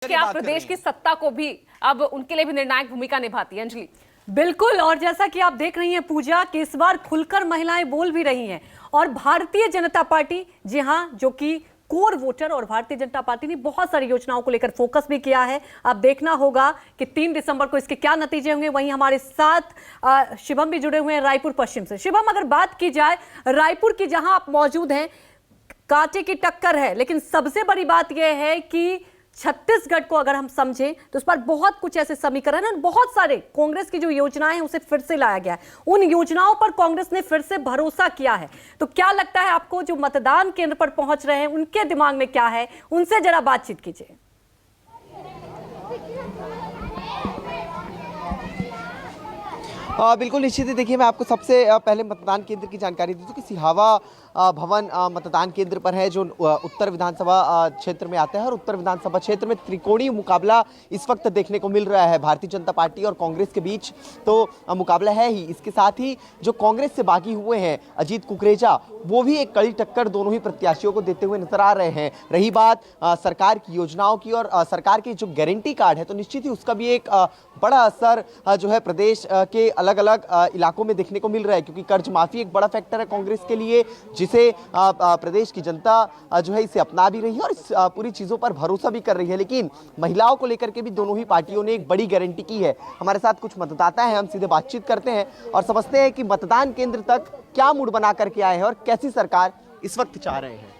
कि आप प्रदेश की सत्ता को भी अब उनके लिए भी निर्णायक भूमिका निभाती है। अंजलि, बिल्कुल, और जैसा कि आप देख रही हैं पूजा कि इस बार खुलकर महिलाएं बोल भी रही हैं और भारतीय जनता पार्टी, जी हां, जो कि कोर वोटर, और भारतीय जनता पार्टी ने बहुत सारी योजनाओं को लेकर फोकस भी किया है। अब देखना होगा कि 3 दिसंबर को इसके क्या नतीजे होंगे। वहीं हमारे साथ शिवम भी जुड़े हुए हैं रायपुर पश्चिम से। शिवम, अगर बात की जाए रायपुर की, जहां आप मौजूद हैं, कांटे की टक्कर है, लेकिन सबसे बड़ी बात यह है कि छत्तीसगढ़ को अगर हम समझें तो उस पर बहुत कुछ ऐसे समीकरण हैं, बहुत सारे कांग्रेस की जो योजनाएं हैं उसे फिर से लाया गया है। उन योजनाओं पर कांग्रेस ने फिर से भरोसा किया है। तो क्या लगता है आपको, जो मतदान केंद्र पर पहुंच रहे हैं उनके दिमाग में क्या है, उनसे जरा बातचीत कीजिए। बिल्कुल निश्चित ही। देखिए, मैं आपको सबसे पहले मतदान केंद्र की जानकारी दी दूं कि सिहावा भवन मतदान केंद्र पर है, जो उत्तर विधानसभा क्षेत्र में आता है। और उत्तर विधानसभा क्षेत्र में त्रिकोणीय मुकाबला इस वक्त देखने को मिल रहा है भारतीय जनता पार्टी और कांग्रेस के बीच। तो मुकाबला है ही, इसके साथ ही जो कांग्रेस से बागी हुए हैं अजीत कुकरेजा, वो भी एक कड़ी टक्कर दोनों ही प्रत्याशियों को देते हुए नजर आ रहे हैं। रही बात सरकार की योजनाओं की और सरकार के जो गारंटी कार्ड है, तो निश्चित ही उसका भी एक बड़ा असर जो है प्रदेश के अलग अलग इलाकों में देखने को मिल रहा है, क्योंकि कर्ज माफी एक बड़ा फैक्टर है कांग्रेस के लिए, जिसे प्रदेश की जनता जो है इसे अपना भी रही है और इस पूरी चीजों पर भरोसा भी कर रही है। लेकिन महिलाओं को लेकर के भी दोनों ही पार्टियों ने एक बड़ी गारंटी की है। हमारे साथ कुछ मतदाता हैं, हम सीधे बातचीत करते हैं और समझते हैं कि मतदान केंद्र तक क्या मूड बना करके आए हैं और कैसी सरकार इस वक्त चाह रहे हैं।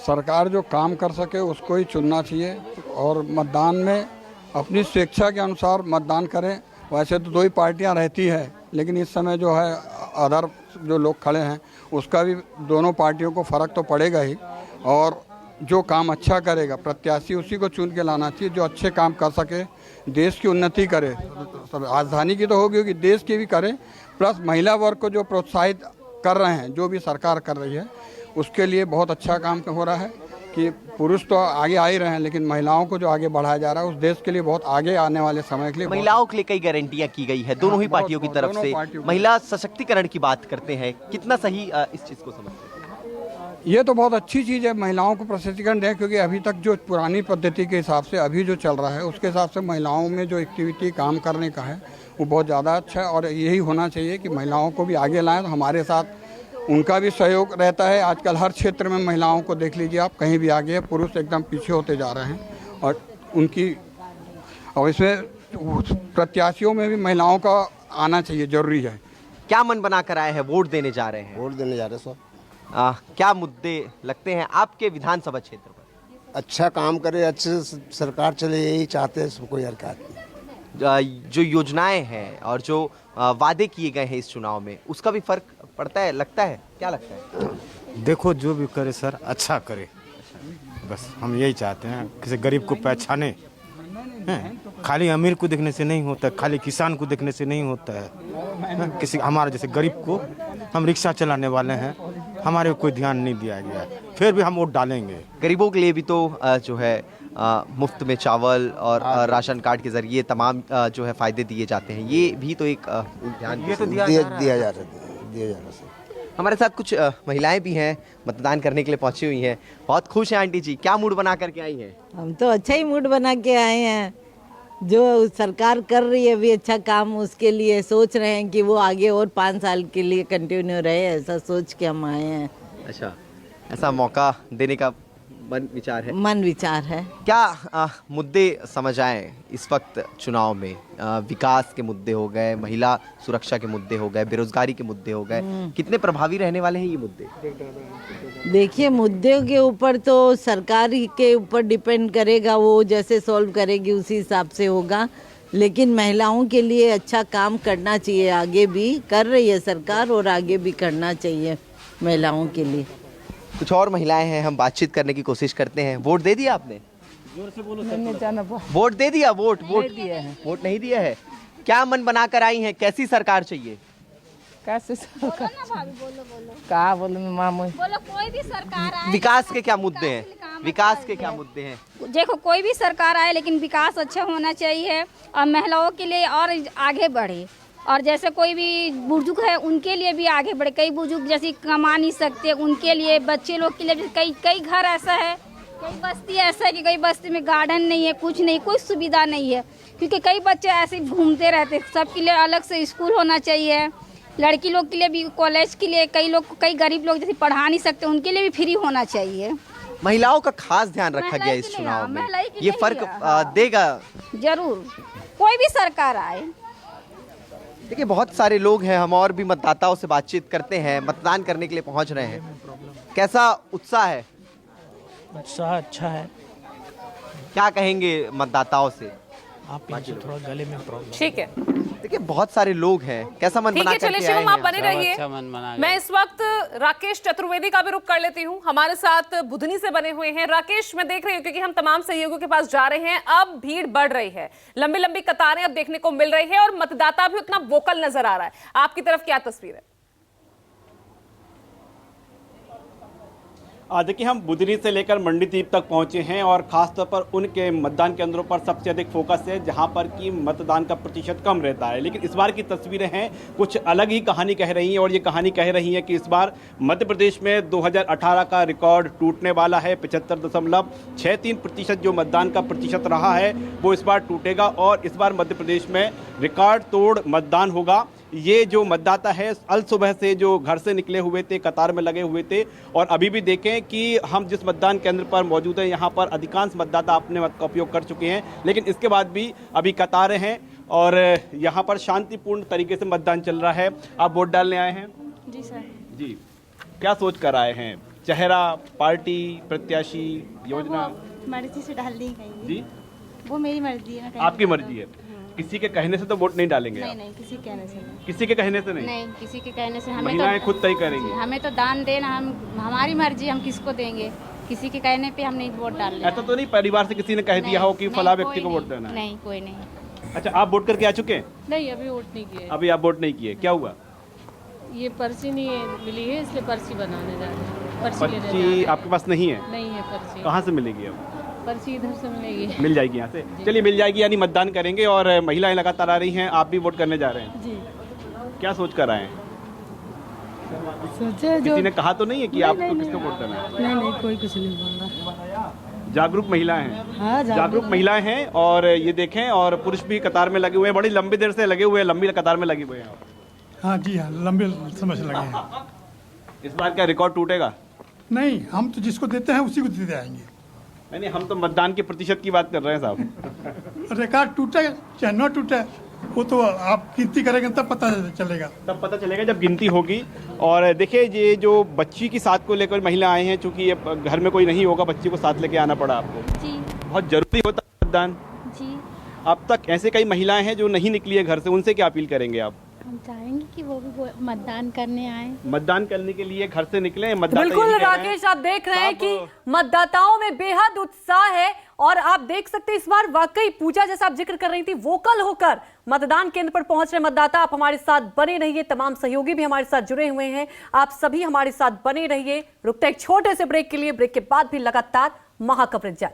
सरकार जो काम कर सके उसको ही चुनना चाहिए और मतदान में अपनी स्वेच्छा के अनुसार मतदान करें। वैसे तो 2 ही पार्टियां रहती है, लेकिन इस समय जो है अदर जो लोग खड़े हैं उसका भी दोनों पार्टियों को फ़र्क तो पड़ेगा ही। और जो काम अच्छा करेगा प्रत्याशी उसी को चुन के लाना चाहिए, जो अच्छे काम कर सके, देश की उन्नति करे। राजधानी की तो होगी, देश की भी करे, प्लस महिला वर्ग को जो प्रोत्साहित कर रहे हैं, जो भी सरकार कर रही है, उसके लिए बहुत अच्छा काम हो रहा है कि पुरुष तो आगे आ ही रहे हैं, लेकिन महिलाओं को जो आगे बढ़ाया जा रहा है उस देश के लिए बहुत आगे आने वाले समय के लिए महिलाओं के लिए कई गारंटियां की गई है दोनों ही पार्टियों की तरफ से। महिला सशक्तिकरण की बात करते हैं, कितना सही इस चीज को समझते हैं? ये तो बहुत अच्छी चीज़ है, महिलाओं को प्रशिक्षण दें, क्योंकि अभी तक जो पुरानी पद्धति के हिसाब से अभी जो चल रहा है उसके हिसाब से महिलाओं में जो एक्टिविटी काम करने का है वो बहुत ज़्यादा अच्छा है। और यही होना चाहिए कि महिलाओं को भी आगे लाएं, तो हमारे साथ उनका भी सहयोग रहता है। आजकल हर क्षेत्र में महिलाओं को देख लीजिए आप, कहीं भी आगे है, पुरुष एकदम पीछे होते जा रहे हैं। और उनकी, और इसमें प्रत्याशियों में भी महिलाओं का आना चाहिए, जरूरी है। क्या मन बना कर आए हैं, वोट देने जा रहे हैं? वोट देने जा रहे हैं सब। क्या मुद्दे लगते हैं आपके विधानसभा क्षेत्र पर? अच्छा काम करे, अच्छे से सरकार चले, यही चाहते हैं सब, कोई हरकत नहीं। जो योजनाएं हैं और जो वादे किए गए हैं इस चुनाव में, उसका भी फर्क पड़ता है, लगता है? क्या लगता है? देखो, जो भी करे सर अच्छा करे, बस हम यही चाहते हैं। किसी गरीब को पहचाने, खाली अमीर को देखने से नहीं होता है, खाली किसान को देखने से नहीं होता है। किसी हमारे जैसे गरीब को, हम रिक्शा चलाने वाले हैं, हमारे को कोई ध्यान नहीं दिया गया, फिर भी हम वोट डालेंगे। गरीबों के लिए भी तो जो है मुफ्त में चावल और राशन कार्ड के जरिए तमाम जो है फायदे दिए जाते हैं, ये भी तो एक ध्यान ये तो दिया जा रहा है। हमारे साथ कुछ महिलाएं भी हैं, मतदान करने के लिए पहुंची हुई हैं। बहुत खुश हैं आंटी जी, क्या मूड बना करके आई हैं? हम तो अच्छा ही मूड बना के आए हैं। जो सरकार कर रही है भी अच्छा काम, उसके लिए सोच रहे हैं कि वो आगे और 5 साल के लिए कंटिन्यू रहे, ऐसा सोच के हम आए हैं। अच्छा, ऐसा मौका देने का मन विचार है? मन विचार है। क्या मुद्दे समझ आए इस वक्त चुनाव में? विकास के मुद्दे हो गए, महिला सुरक्षा के मुद्दे हो गए, बेरोजगारी के मुद्दे हो गए, कितने प्रभावी रहने वाले हैं ये मुद्दे? देखिए, मुद्दों के ऊपर तो सरकार ही के ऊपर डिपेंड करेगा, वो जैसे सॉल्व करेगी उसी हिसाब से होगा। लेकिन महिलाओं के लिए अच्छा काम करना चाहिए, आगे भी कर रही है सरकार और आगे भी करना चाहिए महिलाओं के लिए। कुछ और महिलाएं हैं, हम बातचीत करने की कोशिश करते हैं। वोट दे दिया आपने? जोर से बोलो। मैंने जाना वोट दे दिया? वोट दिया है। वोट नहीं दिया है? क्या मन बना कर आई हैं, कैसी सरकार चाहिए? कैसे सरकार? क्या बोलो मामू? बोलो, कोई भी सरकार आए। विकास के क्या मुद्दे हैं? विकास के क्या मुद्दे हैं? देखो, कोई भी सरकार आए लेकिन विकास अच्छा होना चाहिए और महिलाओं के लिए और आगे बढ़े। और जैसे कोई भी बुजुर्ग है उनके लिए भी आगे बढ़े। कई बुजुर्ग जैसे कमा नहीं सकते, उनके लिए, बच्चे लोग के लिए कई घर ऐसा है कोई बस्ती ऐसा है कि कई बस्ती में गार्डन नहीं है, कुछ नहीं, कोई सुविधा नहीं है, क्योंकि कई बच्चे ऐसे ही घूमते रहते। सबके लिए अलग से स्कूल होना चाहिए, लड़की लोग के लिए भी, कॉलेज के लिए, कई गरीब लोग जैसे पढ़ा नहीं सकते उनके लिए भी फ्री होना चाहिए। महिलाओं का खास ध्यान रखा गया इस चुनाव में, ये फर्क देगा जरूर, कोई भी सरकार आए। देखिए बहुत सारे लोग हैं, हम और भी मतदाताओं से बातचीत करते हैं, मतदान करने के लिए पहुंच रहे हैं। कैसा उत्साह है? उत्साह अच्छा है। क्या कहेंगे मतदाताओं से? आप इनसे थोड़ा गले में प्रॉब्लम। ठीक है, देखिए बहुत सारे लोग हैं, कैसा मन ठीक बना है, करके चलिए आए शिवम आप हैं बने रहिए। मैं इस वक्त राकेश चतुर्वेदी का भी रुख कर लेती हूँ, हमारे साथ बुधनी से बने हुए हैं। राकेश, मैं देख रही हूँ क्योंकि हम तमाम सहयोगियों के पास जा रहे हैं, अब भीड़ बढ़ रही है, लंबी लंबी कतारें अब देखने को मिल रही है और मतदाता भी उतना वोकल नजर आ रहा है। आपकी तरफ क्या तस्वीर है? देखिए हम बुधनी से लेकर मंडीदीप तक पहुंचे हैं और खासतौर पर उनके मतदान केंद्रों पर सबसे अधिक फोकस है जहां पर कि मतदान का प्रतिशत कम रहता है। लेकिन इस बार की तस्वीरें हैं कुछ अलग ही कहानी कह रही हैं और ये कहानी कह रही है कि इस बार मध्य प्रदेश में 2018 का रिकॉर्ड टूटने वाला है। 75.63% जो मतदान का प्रतिशत रहा है वो इस बार टूटेगा और इस बार मध्य प्रदेश में रिकॉर्ड तोड़ मतदान होगा। ये जो मतदाता है अल सुबह से जो घर से निकले हुए थे, कतार में लगे हुए थे और अभी भी देखें कि हम जिस मतदान केंद्र पर मौजूद हैं यहाँ पर अधिकांश मतदाता अपने मत का उपयोग कर चुके हैं, लेकिन इसके बाद भी अभी कतारें हैं और यहाँ पर शांतिपूर्ण तरीके से मतदान चल रहा है। आप वोट डालने आए हैं? जी सर। जी, क्या सोच कर आए हैं? चेहरा, पार्टी, प्रत्याशी, योजना? मर्जी से डाल दी गई जी, वो मेरी मर्जी है। आपकी मर्जी है, किसी के कहने से तो वोट नहीं डालेंगे? नहीं नहीं, किसी के कहने से नहीं। किसी के कहने से नहीं? नहीं, किसी के कहने से। हमें महिलाएं तो खुद तय करेंगी? हमें तो दान देना, हम हमारी मर्जी, हम किसको देंगे, किसी के कहने पे हम नहीं वोट डाल रहे। ऐसा तो नहीं परिवार से किसी ने कह दिया हो कि फला व्यक्ति को वोट देना है? नहीं, कोई नहीं। अच्छा, आप वोट करके आ चुके हैं? नहीं, अभी वोट नहीं किए। अभी आप वोट नहीं किए, क्या हुआ? ये पर्ची नहीं मिली है, इसलिए पर्ची बनाने जा रहे हैं। पर्ची लेने जा रहे पर्ची हैं। आपके पास नहीं है? नहीं है पर्ची। कहाँ से मिलेगी अब? पर्ची इधर से मिलेगी। मिल जाएगी यहाँ से? चलिए मिल जाएगी, यानी मतदान करेंगे और महिलाएं लगातार आ रही हैं, आप भी वोट करने जा रहे हैं? जी। क्या सोच कर आए हैं? सोचे जो किसी ने कहा तो नहीं है कि आपको किसको वोट करना है? नहीं नहीं, कोई कुछ नहीं बोल रहा। जागरूक महिलाएं हैं। हाँ, जागरूक महिलाएं हैं और ये देखें और पुरुष भी कतार में लगे हुए हैं, बड़ी लंबी देर से लगे हुए हैं, लंबी कतार में लगे हुए हैं। हाँ जी, हाँ, लंबे समय से लगे हैं। इस बार क्या रिकॉर्ड टूटेगा? नहीं, हम तो जिसको देते हैं उसी को देते आएंगे। नहीं, हम तो मतदान के प्रतिशत की बात कर रहे हैं साहब। रिकॉर्ड टूटे चाहे न टूटे, वो तो आप गिनती करेंगे तब पता चलेगा। तब पता चलेगा जब गिनती होगी। और देखिए ये जो बच्ची की साथ को लेकर महिला आए हैं, चूंकि ये घर में कोई नहीं होगा, बच्ची को साथ लेके आना पड़ा आपको। जी बहुत जरूरी होता है मतदान। जी। अब तक ऐसे कई महिलाएं हैं जो नहीं निकली है घर से, उनसे क्या अपील करेंगे आप? हम चाहेंगे कि वो भी मतदान करने आए, मतदान करने के लिए घर से निकले। मतदाता बिल्कुल यही कह रहे हैं। राकेश, आप देख रहे हैं कि मतदाताओं में बेहद उत्साह है और आप देख सकते हैं इस बार वाकई पूजा जैसा आप जिक्र कर रही थी, वोकल होकर मतदान केंद्र पर पहुंच रहे मतदाता। आप हमारे साथ बने रहिए, तमाम सहयोगी भी हमारे साथ जुड़े हुए हैं, आप सभी हमारे साथ बने रहिए। रुकते एक छोटे से ब्रेक के लिए, ब्रेक के बाद भी लगातार महाकवरेज जारी।